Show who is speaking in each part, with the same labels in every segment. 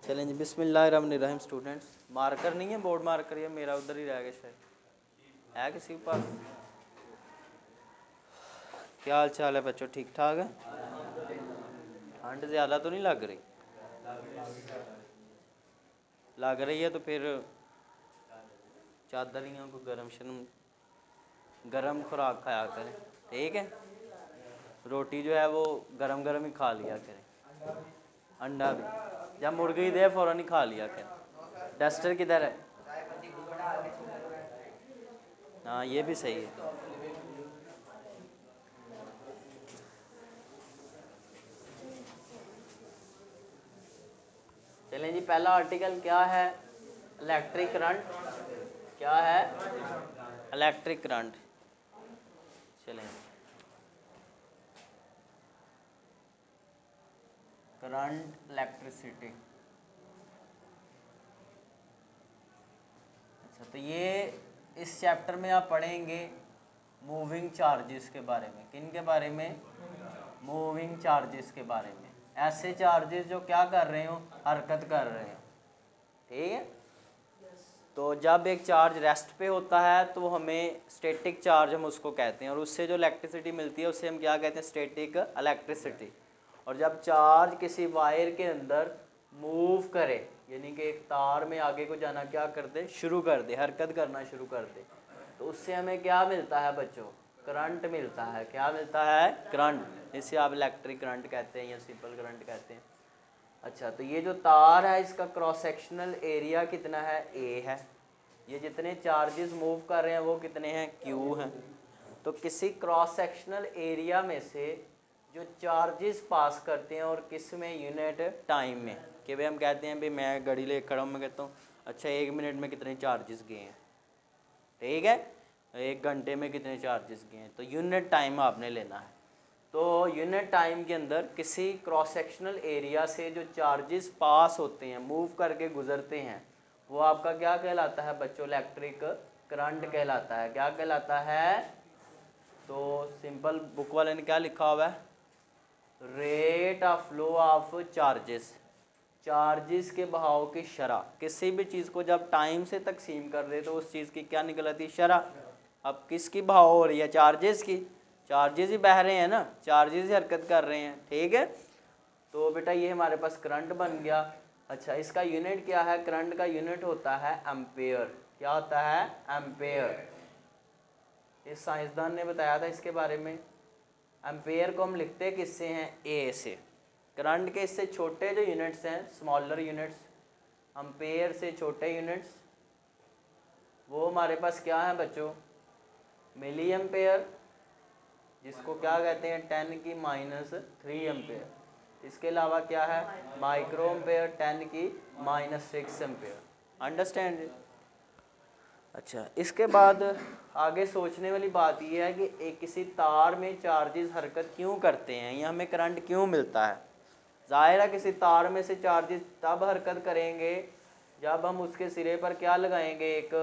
Speaker 1: चलें जी, बिस्मिल्लाहिर्रहमानिर्रहीम। Students, marker नहीं है, बोर्ड मार्कर, ये मेरा उधर ही रह गया शायद। है किसी के पास? क्या हाल चाल है बच्चों, ठीक ठाक है? ठंड ज़्यादा तो नहीं लग रही? लग रही है तो फिर चादरियों को गरम खुराक खाया करें, ठीक है? रोटी जो है वो गरम गरम ही खा लिया करें, अंडा भी जब मुर्गी दे फ़ौरन ही खा लिया करें। डस्टर किधर है? हाँ, ये भी सही है। चलें जी, पहला आर्टिकल क्या है? Electric current. क्या है? Electric current. चलें, करंट, इलेक्ट्रिसिटी। अच्छा, तो ये इस चैप्टर में आप पढ़ेंगे मूविंग चार्जेस के बारे में। किन के बारे में? मूविंग चार्जेस के बारे में। ऐसे चार्जेस जो क्या कर रहे हो? हरकत कर रहे हो, ठीक है? तो जब एक चार्ज रेस्ट पे होता है तो हमें स्टैटिक चार्ज हम उसको कहते हैं, और उससे जो इलेक्ट्रिसिटी मिलती है उससे हम क्या कहते हैं? Static electricity. और जब चार्ज किसी वायर के अंदर मूव करे, यानी कि एक तार में आगे को जाना क्या कर दे? शुरू कर दे, हरकत करना शुरू कर दे, तो उससे हमें क्या मिलता है बच्चों? करंट मिलता है। क्या मिलता है? करंट। इसे आप इलेक्ट्रिक करंट कहते हैं या सिंपल करंट कहते हैं। अच्छा, तो ये जो तार है इसका क्रॉस सेक्शनल एरिया कितना है? ए है। ये जितने चार्जेस मूव कर रहे हैं वो कितने हैं? क्यू हैं। तो किसी क्रॉस सेक्शनल एरिया में से जो चार्जेस पास करते हैं, और किस में? यूनिट टाइम में। कि भाई हम कहते हैं भाई मैं घड़ी ले खड़ा हूँ, मैं कहता हूँ अच्छा 1 मिनट में कितने चार्जेस गए हैं, ठीक है? 1 घंटे में कितने चार्जेस गए हैं, तो यूनिट टाइम आपने लेना है। तो यूनिट टाइम के अंदर किसी क्रॉस सेक्शनल एरिया से जो चार्जेस पास होते हैं, मूव करके गुजरते हैं, वो आपका क्या कहलाता है बच्चों? इलेक्ट्रिक करंट कहलाता है। क्या कहलाता है? तो सिंपल बुक वाले ने क्या लिखा हुआ है? Rate of flow of charges. Charges के बहाव की शरह। किसी भी चीज़ को जब टाइम से तकसीम कर दे तो उस चीज़ की क्या निकल आती है? शरह। अब किसकी बहाव हो रही है? चार्जेस की। चार्जेस ही बह रहे हैं ना, चार्जेस ही हरकत कर रहे हैं, ठीक है? तो बेटा ये हमारे पास करंट बन गया। अच्छा, इसका यूनिट क्या है? करंट का यूनिट होता है एम्पेयर। क्या होता है? एम्पेयर। इस साइंसदान ने बताया था इसके बारे में। एम्पेयर को हम लिखते किससे हैं? ए से। करंट के इससे छोटे जो यूनिट्स हैं, स्मॉलर यूनिट्स, एम्पेयर से छोटे यूनिट्स, वो हमारे पास क्या है बच्चों? मिली एम्पेयर, जिसको क्या कहते हैं? 10⁻³ एम्पेयर। इसके अलावा क्या है? Micro ampere, 10⁻⁻6 ampere. अंडरस्टैंड? अच्छा, इसके बाद आगे सोचने वाली बात यह है कि एक किसी तार में चार्जेस हरकत क्यों करते हैं, या हमें करंट क्यों मिलता है? जाहिर है किसी तार में से चार्जेस तब हरकत करेंगे जब हम उसके सिरे पर क्या लगाएंगे? एक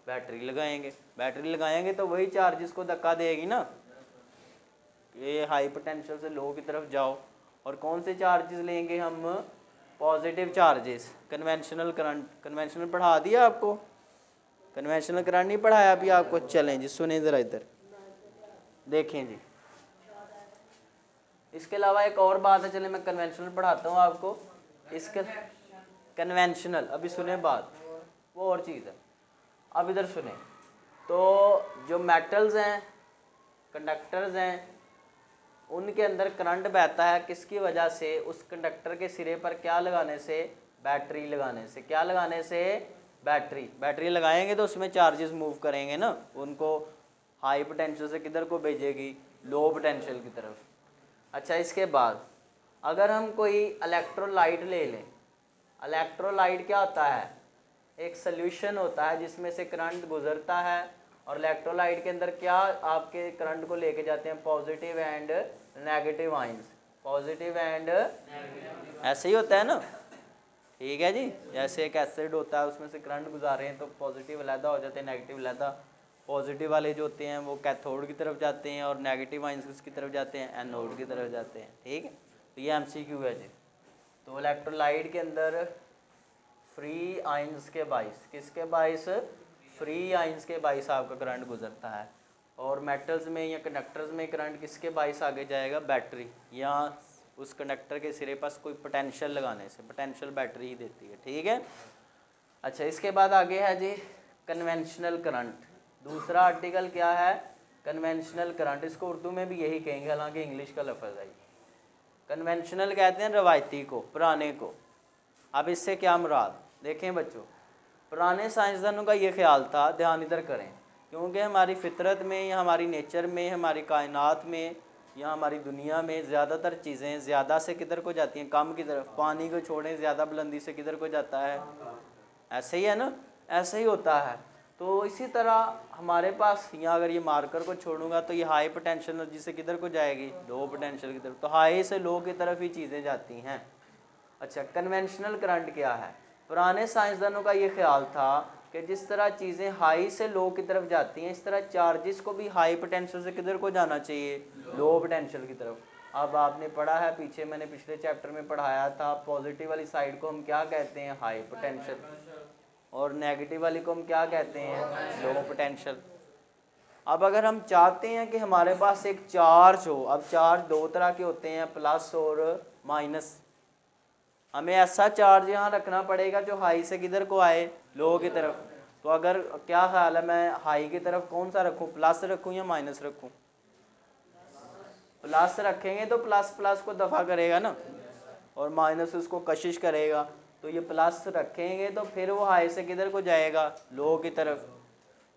Speaker 1: बैटरी लगाएंगे। बैटरी लगाएंगे तो वही चार्जेस को धक्का देगी ना, ये हाई पोटेंशियल से लो की तरफ जाओ। और कौन से चार्जेस लेंगे हम? Positive charges. Conventional current, conventional पढ़ा दिया आपको? कन्वेंशनल करंट नहीं पढ़ाया अभी आपको? चलें जी, सुने ज़रा इधर देखें जी। इसके अलावा एक और बात है, चलें मैं कन्वेंशनल पढ़ाता हूँ आपको। इसके कन्वेंशनल, अभी सुने बात, वो और चीज़ है। अब इधर सुने, तो जो मेटल्स हैं, कंडक्टर्स हैं, उनके अंदर करंट बहता है किसकी वजह से? उस कंडक्टर के सिरे पर क्या लगाने से? बैटरी लगाने से। क्या लगाने से? बैटरी। बैटरी लगाएंगे तो उसमें चार्जेस मूव करेंगे ना, उनको हाई पोटेंशियल से किधर को भेजेगी? लो पोटेंशियल की तरफ। अच्छा, इसके बाद अगर हम कोई इलेक्ट्रोलाइट ले लें। इलेक्ट्रोलाइट क्या होता है? एक सोल्यूशन होता है जिसमें से करंट गुजरता है, और इलेक्ट्रोलाइट के अंदर क्या आपके करंट को लेके जाते हैं? Positive and negative ions. Positive and ऐसे ही होता है ना, ठीक है जी? जैसे एक एसिड होता है, उसमें से करंट गुजारे हैं तो पॉजिटिव अलहदा हो जाते हैं, नेगेटिव अलहदा। पॉजिटिव वाले जो होते हैं वो कैथोड की तरफ जाते हैं, और नेगेटिव आयंस किसकी तरफ जाते हैं? एनोड की तरफ जाते हैं, ठीक है? तो ये एमसीक्यू है जी। तो इलेक्ट्रोलाइट के अंदर फ्री आइंस के बाइस, किसके बाइस? फ्री आइंस के बाइस आपका करंट गुजरता है। और मेटल्स में या कंडक्टर्स में करंट किसके बाइस आगे जाएगा? बैटरी, या उस कंडक्टर के सिरे पास कोई पोटेंशियल लगाने से, पोटेंशियल बैटरी ही देती है, ठीक है। अच्छा, इसके बाद आगे है जी कन्वेंशनल करंट। दूसरा आर्टिकल क्या है? Conventional current. इसको उर्दू में भी यही कहेंगे, हालांकि इंग्लिश का लफ्ज़ है। कन्वेंशनल कहते हैं रवायती को, पुराने को। अब इससे क्या मुराद? देखें बच्चों, पुराने साइंसदानों का ये ख्याल था, ध्यान इधर करें, क्योंकि हमारी फितरत में या हमारी नेचर में, हमारी कायनात में या हमारी दुनिया में ज़्यादातर चीज़ें ज़्यादा से किधर को जाती हैं? कम की तरफ। पानी को छोड़ें, ज़्यादा बुलंदी से किधर को जाता है? ऐसे ही है ना, ऐसे ही होता है। तो इसी तरह हमारे पास यहाँ अगर ये मार्कर को छोड़ूंगा तो ये हाई पोटेंशियल एनर्जी से किधर को जाएगी? लो पोटेंशियल की तरफ। तो हाई से लो की तरफ ही चीज़ें जाती हैं। अच्छा, कन्वेंशनल करंट क्या है? पुराने साइंसदानों का ये ख्याल था कि जिस तरह चीज़ें हाई से लो की तरफ जाती हैं, इस तरह चार्जेस को भी हाई पोटेंशियल से किधर को जाना चाहिए? लो पोटेंशियल की तरफ। अब आपने पढ़ा है पीछे, मैंने पिछले चैप्टर में पढ़ाया था, पॉजिटिव वाली साइड को हम क्या कहते हैं? हाई पोटेंशियल, और नेगेटिव वाली को हम क्या कहते हैं? Low potential. अब अगर हम चाहते हैं कि हमारे पास एक चार्ज हो, अब चार्ज दो तरह के होते हैं, प्लस और माइनस। हमें ऐसा चार्ज यहाँ रखना पड़ेगा जो हाई से किधर को आए? लो की तरफ। तो अगर क्या ख्याल है, मैं हाई की तरफ कौन सा रखूँ? प्लस रखूँ या माइनस रखूँ? प्लस रखेंगे तो प्लस प्लस को दफ़ा करेगा ना, और माइनस उसको कशिश करेगा। तो ये प्लस रखेंगे तो फिर वो हाई से किधर को जाएगा? लो की तरफ।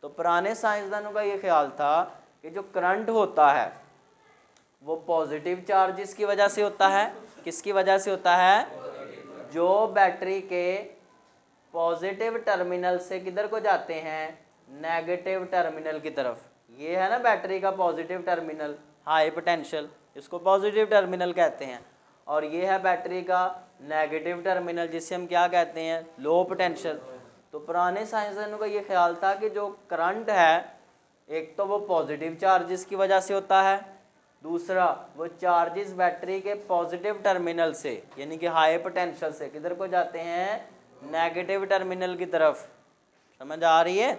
Speaker 1: तो पुराने साइंसदानों का ये ख्याल था कि जो करंट होता है वो पॉजिटिव चार्जेस की वजह से होता है। किसकी वजह से होता है? जो बैटरी के पॉजिटिव टर्मिनल से किधर को जाते हैं? नेगेटिव टर्मिनल की तरफ। ये है ना बैटरी का पॉजिटिव टर्मिनल, हाई पोटेंशियल, इसको पॉजिटिव टर्मिनल कहते हैं। और ये है बैटरी का नेगेटिव टर्मिनल, जिसे हम क्या कहते हैं? Low potential. तो पुराने साइंसदानों का ये ख्याल था कि जो करंट है, एक तो वो पॉजिटिव चार्जेस की वजह से होता है, दूसरा वो चार्जेस बैटरी के पॉजिटिव टर्मिनल से यानी कि हाई पोटेंशियल से किधर को जाते हैं? नेगेटिव टर्मिनल की तरफ। समझ आ रही है?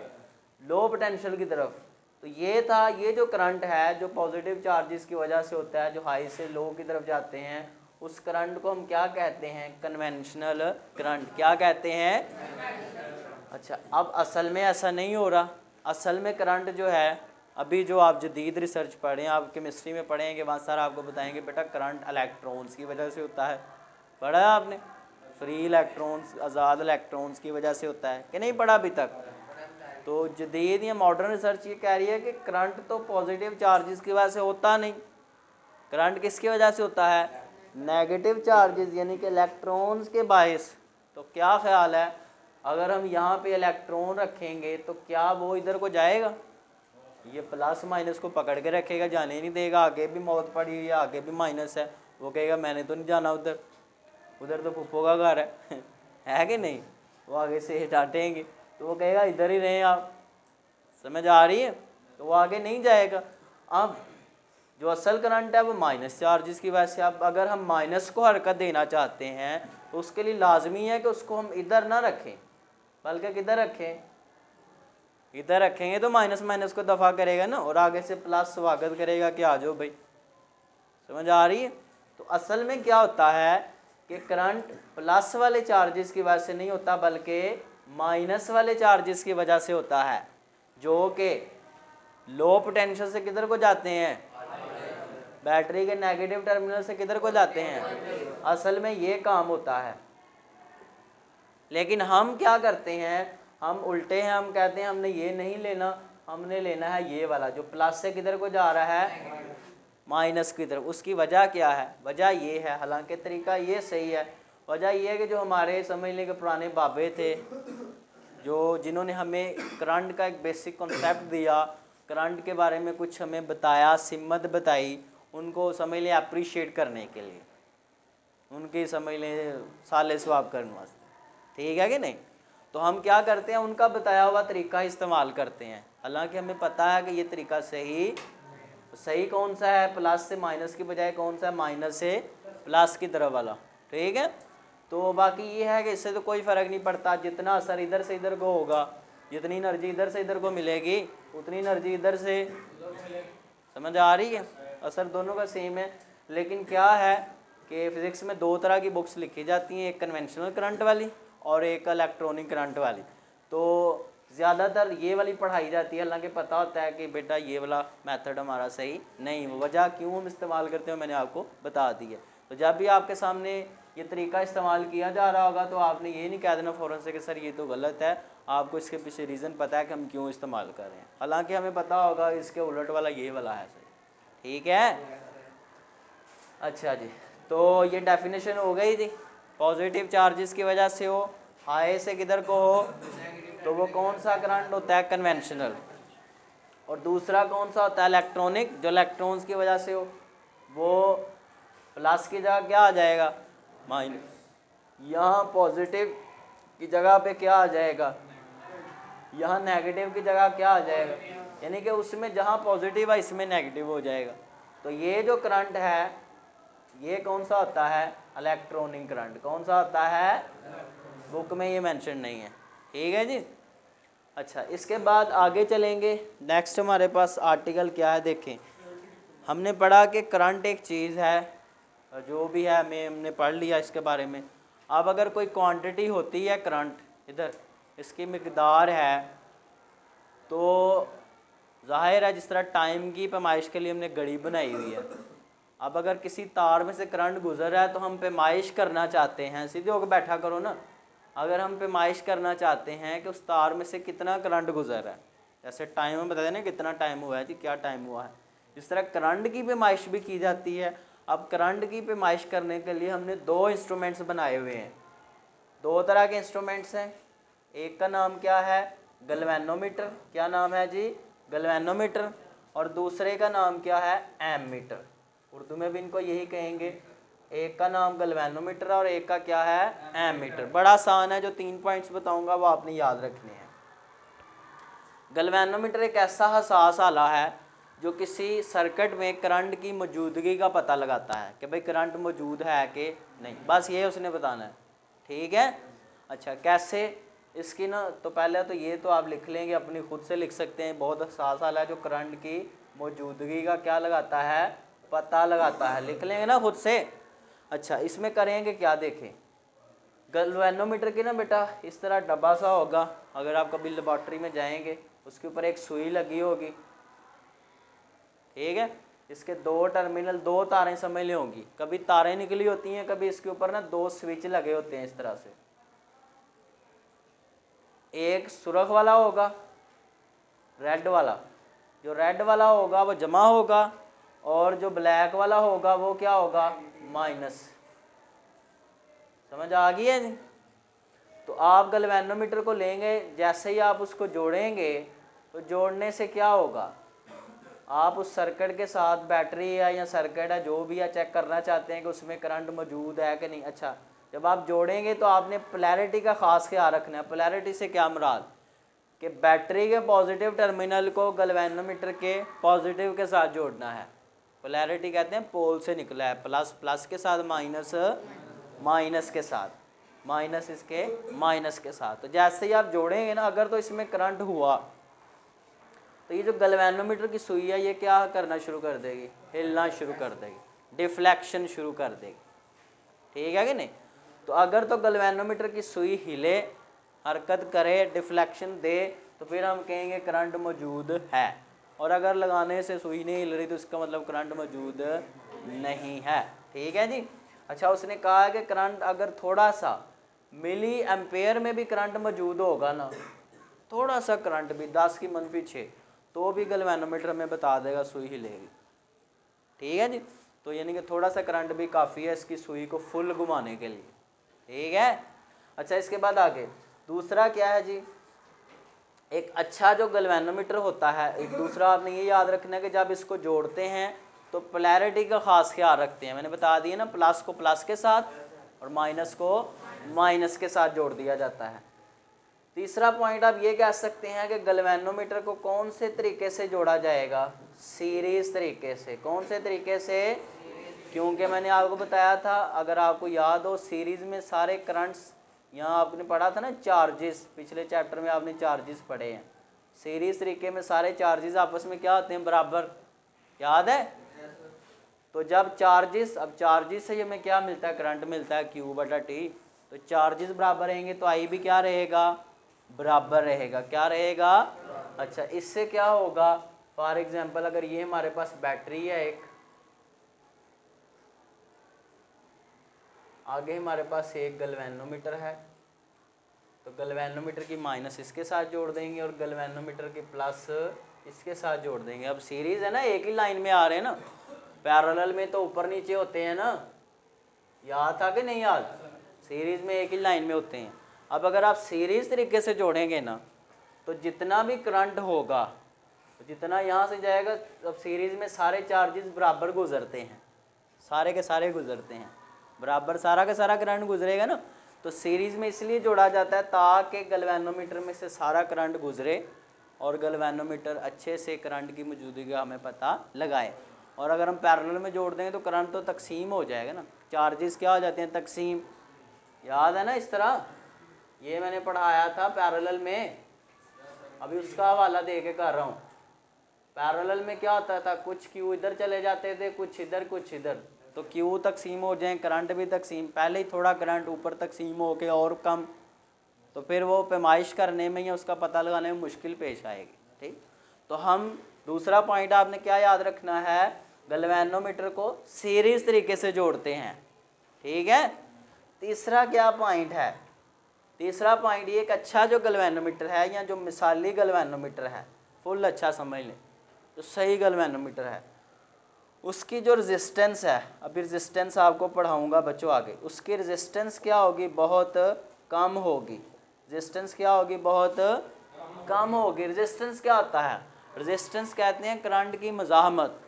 Speaker 1: लो पोटेंशियल की तरफ। तो ये था, ये जो करंट है जो पॉजिटिव चार्जेस की वजह से होता है, जो हाई से लो की तरफ जाते हैं, उस करंट को हम क्या कहते हैं? Conventional current. क्या कहते हैं? अच्छा, अब असल में ऐसा नहीं हो रहा। असल में करंट जो है, अभी जो आप जदीद रिसर्च पढ़ें, आप केमिस्ट्री में पढ़ेंगे, वहाँ सर आपको बताएंगे बेटा करंट इलेक्ट्रॉन्स की वजह से होता है। पढ़ा है आपने? फ्री इलेक्ट्रॉन्स, आज़ाद इलेक्ट्रॉन्स की वजह से होता है कि नहीं पढ़ा अभी तक? तो जदीद या मॉडर्न रिसर्च ये कह रही है कि करंट तो पॉजिटिव चार्जेस की वजह से होता नहीं। करंट किसकी वजह से होता है? नेगेटिव चार्जेस यानी कि इलेक्ट्रॉन्स के बायस। तो क्या ख्याल है, अगर हम यहाँ पे इलेक्ट्रॉन रखेंगे तो क्या वो इधर को जाएगा? ये प्लस माइनस को पकड़ के रखेगा, जाने नहीं देगा। आगे भी मौत पड़ी हुई है, आगे भी माइनस है, वो कहेगा मैंने तो नहीं जाना उधर, उधर तो फूफो का घर है कि नहीं? वो आगे से डांटेंगे तो वो कहेगा इधर ही रहें आप। समझ आ रही है? तो वो आगे नहीं जाएगा। अब जो असल करंट है वो माइनस चार्जेस की वजह से। अब अगर हम माइनस को हरकत देना चाहते हैं तो उसके लिए लाजमी है कि उसको हम इधर ना रखें, बल्कि किधर रखें? इधर रखेंगे तो माइनस माइनस को दफ़ा करेगा ना, और आगे से प्लस स्वागत करेगा कि आ जाओ भाई। समझ आ रही है? तो असल में क्या होता है कि करंट प्लस वाले चार्जेस की वजह से नहीं होता, बल्कि माइनस वाले चार्जेस की वजह से होता है, जो कि लो पोटेंशियल से किधर को जाते हैं? बैटरी के नेगेटिव टर्मिनल से किधर को जाते हैं? असल में ये काम होता है। लेकिन हम क्या करते हैं, हम उल्टे हैं, हम कहते हैं हमने ये नहीं लेना, हमने लेना है ये वाला जो प्लस से किधर को जा रहा है? माइनस की तरफ। उसकी वजह क्या है? वजह ये है, हालांकि तरीका ये सही है, वजह ये है कि जो हमारे समझ लें कि पुराने बाबे थे, जो जिन्होंने हमें करंट का एक बेसिक कॉन्सेप्ट दिया, करंट के बारे में कुछ हमें बताया, सिमत बताई, उनको समझ लें अप्रिशिएट करने के लिए, उनकी समझ लें साले सवाब करने वास्ते, ठीक है कि नहीं? तो हम क्या करते हैं, उनका बताया हुआ तरीका इस्तेमाल करते हैं, हालांकि हमें पता है कि ये तरीका सही कौन सा है? प्लस से माइनस की बजाय कौन सा है? माइनस से प्लस की तरफ वाला, ठीक है? तो बाकी ये है कि इससे तो कोई फ़र्क नहीं पड़ता, जितना असर इधर से इधर को होगा, जितनी एनर्जी इधर से इधर को मिलेगी उतनी एनर्जी इधर से, समझ आ रही है? असर दोनों का सेम है। लेकिन क्या है कि फिज़िक्स में दो तरह की बुक्स लिखी जाती हैं, एक कन्वेंशनल करंट वाली और एक इलेक्ट्रॉनिक करंट वाली। तो ज़्यादातर ये वाली पढ़ाई जाती है, हालांकि पता होता है कि बेटा ये वाला मेथड हमारा सही नहीं, वजह क्यों हम इस्तेमाल करते हैं मैंने आपको बता दी है। तो जब भी आपके सामने ये तरीका इस्तेमाल किया जा रहा होगा तो आपने ये नहीं कह देना फ़ौरन से कि सर ये तो गलत है, आपको इसके पीछे रीज़न पता है कि हम क्यों इस्तेमाल कर रहे हैं, हालांकि हमें पता होगा इसके उलट वाला ये वाला है सही। ठीक है, अच्छा जी, तो ये डेफिनेशन हो गई थी। पॉजिटिव चार्जेस की वजह से हो, हाई से किधर को हो, तो वो कौन सा करंट होता है? कन्वेंशनल। और दूसरा कौन सा होता है? इलेक्ट्रॉनिक, जो इलेक्ट्रॉन्स की वजह से हो, वो प्लस की जगह क्या आ जाएगा? माइनस। यहाँ पॉजिटिव की जगह पे क्या आ जाएगा? यहाँ नेगेटिव की जगह क्या आ जाएगा? यानी कि उसमें जहाँ पॉजिटिव है इसमें नेगेटिव हो जाएगा। तो ये जो करंट है ये कौन सा होता है? Electronic current. कौन सा होता है? बुक में ये मेंशन नहीं है। ठीक है जी। अच्छा, इसके बाद आगे चलेंगे। नेक्स्ट हमारे पास आर्टिकल क्या है देखें। हमने पढ़ा कि करंट एक चीज़ है, जो भी है हमने पढ़ लिया इसके बारे में। अब अगर कोई क्वांटिटी होती है करंट, इधर इसकी मिकदार है, तो जाहिर है जिस तरह टाइम की पैमाइश के लिए हमने घड़ी बनाई हुई है, अब अगर किसी तार में से करंट गुजर रहा है तो हम पैमाइश करना चाहते हैं, सीधे होकर बैठा करो ना, अगर हम पैमाइश करना चाहते हैं कि उस तार में से कितना करंट गुजर रहा है, जैसे टाइम में बता देना कितना टाइम हुआ है जी, क्या टाइम हुआ है, इस तरह करंट की पैमाइश भी की जाती है। अब करंट की पैमाइश करने के लिए हमने दो इंस्ट्रूमेंट्स बनाए हुए हैं, दो तरह के इंस्ट्रूमेंट्स हैं। एक का नाम क्या है? गैल्वेनोमीटर। क्या नाम है जी? गैल्वेनोमीटर। और दूसरे का नाम क्या है? एमीटर। उर्दू में भी इनको यही कहेंगे। एक का नाम गैल्वेनोमीटर और एक का क्या है? एमीटर। बड़ा आसान है, जो 3 पॉइंट्स बताऊंगा वो आपने याद रखने हैं। गैल्वेनोमीटर एक ऐसा हसास आला है जो किसी सर्किट में करंट की मौजूदगी का पता लगाता है कि भाई करंट मौजूद है कि नहीं, बस ये उसने बताना है। ठीक है। अच्छा, कैसे इसकी ना, तो पहले तो ये तो आप लिख लेंगे, अपनी खुद से लिख सकते हैं। बहुत हसास आला है जो करंट की मौजूदगी का क्या लगाता है? पता लगाता है। लिख लेंगे ना खुद से। अच्छा, इसमें करेंगे क्या देखें। गैल्वेनोमीटर की ना बेटा इस तरह डब्बा सा होगा, अगर आप कभी लेबॉर्ट्री में जाएंगे उसके ऊपर एक सुई लगी होगी। ठीक है, इसके दो टर्मिनल, दो तारें समझ ली होंगी, कभी तारें निकली होती हैं, कभी इसके ऊपर ना दो स्विच लगे होते हैं इस तरह से। एक सुर्ख वाला होगा, रेड वाला, जो रेड वाला होगा वो जमा होगा, और जो ब्लैक वाला होगा वो क्या होगा? माइनस। समझ आ गई है जी? तो आप गैल्वेनोमीटर को लेंगे, जैसे ही आप उसको जोड़ेंगे तो जोड़ने से क्या होगा? आप उस सर्किट के साथ बैटरी है या सर्किट है जो भी है चेक करना चाहते हैं कि उसमें करंट मौजूद है कि नहीं। अच्छा, जब आप जोड़ेंगे तो आपने पोलैरिटी का ख़ास ख्याल रखना है। पोलैरिटी से क्या मुराद? कि बैटरी के पॉजिटिव टर्मिनल को गैल्वेनोमीटर के पॉजिटिव के साथ जोड़ना है। पोलैरिटी कहते हैं पोल से निकला है, प्लस प्लस के साथ, माइनस माइनस के साथ, माइनस इसके माइनस के साथ। तो जैसे ही आप जोड़ेंगे ना, अगर तो इसमें करंट हुआ तो ये जो गैल्वेनोमीटर की सुई है ये क्या करना शुरू कर देगी? हिलना शुरू कर देगी, डिफ्लेक्शन शुरू कर देगी। ठीक है कि नहीं? तो अगर तो गैल्वेनोमीटर की सुई हिले, हरकत करे, डिफ्लेक्शन दे, तो फिर हम कहेंगे करंट मौजूद है। और अगर लगाने से सुई नहीं हिल रही तो इसका मतलब करंट मौजूद नहीं है। ठीक है जी। अच्छा, उसने कहा है कि करंट अगर थोड़ा सा मिली एम्पेयर में भी करंट मौजूद होगा ना, थोड़ा सा करंट भी 10 की -6, तो भी गैल्वेनोमीटर में बता देगा सुई हिलेगी। ठीक है जी। तो यानी कि थोड़ा सा करंट भी काफ़ी है इसकी सुई को फुल घुमाने के लिए। ठीक है। अच्छा, इसके बाद आगे दूसरा क्या है जी? एक अच्छा जो गैल्वेनोमीटर होता है, एक दूसरा आपने ये याद रखना है कि जब इसको जोड़ते हैं तो पोलैरिटी का ख़ास ख्याल रखते हैं। मैंने बता दिया ना, प्लस को प्लस के साथ और माइनस को माइनस के साथ जोड़ दिया जाता है। तीसरा पॉइंट आप ये कह सकते हैं कि गैल्वेनोमीटर को कौन से तरीके से जोड़ा जाएगा? सीरीज तरीके से। कौन से तरीके से? क्योंकि मैंने आपको बताया था, अगर आपको याद हो सीरीज़ में सारे करंट्स, यहाँ आपने पढ़ा था ना चार्जेस, पिछले चैप्टर में आपने चार्जेस पढ़े हैं। सीरीज तरीके में सारे चार्जेस आपस में क्या होते हैं, बराबर, याद है। तो जब चार्जेस, अब चार्जेस से हमें क्या मिलता है, करंट मिलता है Q/T। तो चार्जेस बराबर रहेंगे तो I भी क्या रहेगा, बराबर रहेगा। क्या रहेगा, अच्छा, इससे क्या होगा, फॉर एग्जांपल अगर ये हमारे पास बैटरी है एक, आगे हमारे पास एक गैल्वेनोमीटर है, तो गैल्वेनोमीटर की माइनस इसके साथ जोड़ देंगे और गैल्वेनोमीटर की प्लस इसके साथ जोड़ देंगे। अब सीरीज है ना, एक ही लाइन में आ रहे हैं ना, पैरेलल में तो ऊपर नीचे होते हैं ना, याद था कि नहीं याद, सीरीज में एक ही लाइन में होते हैं। अब अगर आप सीरीज तरीके से जोड़ेंगे ना, तो जितना भी करंट होगा, तो जितना यहाँ से जाएगा, अब सीरीज में सारे चार्जेस बराबर गुजरते हैं, सारे के सारे गुजरते हैं बराबर, सारा का सारा करंट गुजरेगा ना। तो सीरीज में इसलिए जोड़ा जाता है ताकि गैल्वेनोमीटर में से सारा करंट गुजरे और गैल्वेनोमीटर अच्छे से करंट की मौजूदगी का हमें पता लगाए। और अगर हम पैरेलल में जोड़ देंगे तो करंट तो तकसीम हो जाएगा ना, चार्जेस क्या हो जाते हैं, तकसीम, याद है ना। इस तरह ये मैंने पढ़ाया था पैरेलल में, अभी उसका हवाला दे के कर रहा हूँ। पैरेलल में क्या होता था, कुछ क्यू इधर चले जाते थे, कुछ इधर कुछ इधर, तो क्यू तकसीम हो जाए, करंट भी तकसीम, पहले ही थोड़ा करंट ऊपर तकसीम हो के और कम, तो फिर वो पैमाइश करने में या उसका पता लगाने में मुश्किल पेश आएगी। ठीक, तो हम दूसरा पॉइंट आपने क्या याद रखना है, गैल्वेनोमीटर को सीरीज तरीके से जोड़ते हैं। ठीक है, तीसरा क्या पॉइंट है, तीसरा पॉइंट ये, एक अच्छा जो गैल्वेनोमीटर है या जो मिसाली गैल्वेनोमीटर है, फुल अच्छा समझ लें, जो सही गैल्वेनोमीटर है, उसकी जो रेजिस्टेंस है, अभी रेजिस्टेंस आपको पढ़ाऊंगा बच्चों आगे, उसकी रेजिस्टेंस क्या होगी, बहुत कम होगी। रेजिस्टेंस क्या होगी, बहुत कम होगी। रेजिस्टेंस क्या होता है, रेजिस्टेंस कहते हैं करंट की मज़ाहमत,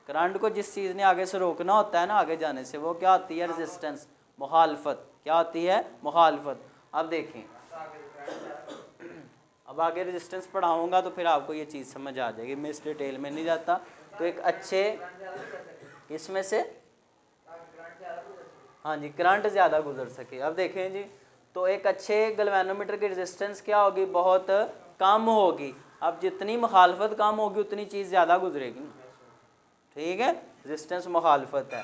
Speaker 1: करंट को जिस चीज़ ने आगे से रोकना होता है ना आगे जाने से, वो क्या होती है, रेजिस्टेंस, मुखालफत। क्या होती है, मुखालफत। अब देखें, अब आगे रेजिस्टेंस पढ़ाऊंगा तो फिर आपको ये चीज़ समझ आ जाएगी, मैं इस डिटेल में नहीं जाता। तो एक अच्छे, इसमें से, हाँ जी, करंट ज़्यादा गुजर सके। अब देखें जी, तो एक अच्छे गैल्वेनोमीटर की रेजिस्टेंस क्या होगी, बहुत कम होगी। अब जितनी मुखालफत कम होगी उतनी चीज़ ज़्यादा गुजरेगी ना। ठीक है, रेजिस्टेंस मुखालफत है,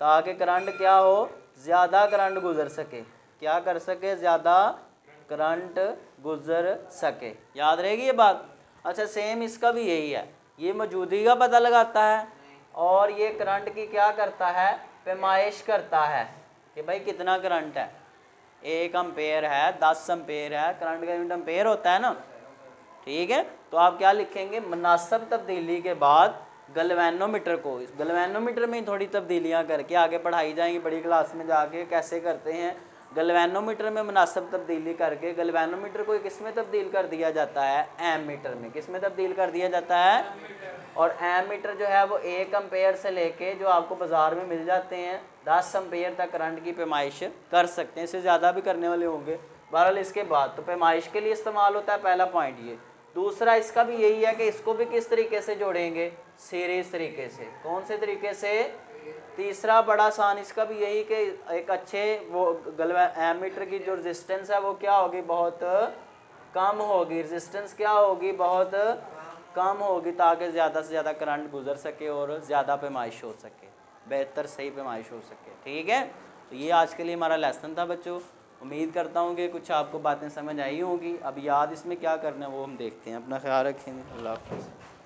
Speaker 1: ताकि करंट क्या हो, ज़्यादा करंट गुजर सके, क्या कर सके, ज़्यादा करंट गुजर सके। याद रहेगी ये बात। अच्छा, सेम इसका भी यही है, ये मौजूदगी का पता लगाता है और ये करंट की क्या करता है, पैमाइश करता है कि भाई कितना करंट है, 1 एम्पेयर है, 10 एम्पेयर है, करंट का यूनिट एम्पेयर होता है ना। ठीक है, तो आप क्या लिखेंगे, मुनासिब तब्दीली के बाद गैल्वेनोमीटर को, इस गैल्वेनोमीटर में ही थोड़ी तब्दीलियाँ करके आगे पढ़ाई जाएंगी बड़ी क्लास में जाके, कैसे करते हैं। गैल्वेनोमीटर में मुनासिब तब्दीली करके गैल्वेनोमीटर को किस में तब्दील कर दिया जाता है, एमीटर में। किस में तब्दील कर दिया जाता है, और एमीटर जो है वो 1 एम्पेयर से लेके, जो आपको बाज़ार में मिल जाते हैं, 10 एम्पेयर तक करंट की पैमाइश कर सकते हैं, इससे ज़्यादा भी करने वाले होंगे। बहरहाल इसके बाद तो पैमाइश के लिए इस्तेमाल होता है, पहला पॉइंट ये। दूसरा इसका भी यही है कि इसको भी किस तरीके से जोड़ेंगे, सीरीज तरीके से। कौन से तरीके से, तीसरा बड़ा आसान इसका भी यही कि एक अच्छे वो एमीटर की जो रेजिस्टेंस है वो क्या होगी, बहुत कम होगी। रेजिस्टेंस क्या होगी, बहुत कम होगी, ताकि ज़्यादा से ज़्यादा करंट गुजर सके और ज़्यादा पैमाइश हो सके, बेहतर सही पैमाइश हो सके। ठीक है, तो ये आज के लिए हमारा लेसन था बच्चों। उम्मीद करता हूँ कि कुछ आपको बातें समझ आई होंगी। अब याद इसमें क्या करना है वो हम देखते हैं। अपना ख्याल रखेंगे, अल्लाह हाफ़िज़।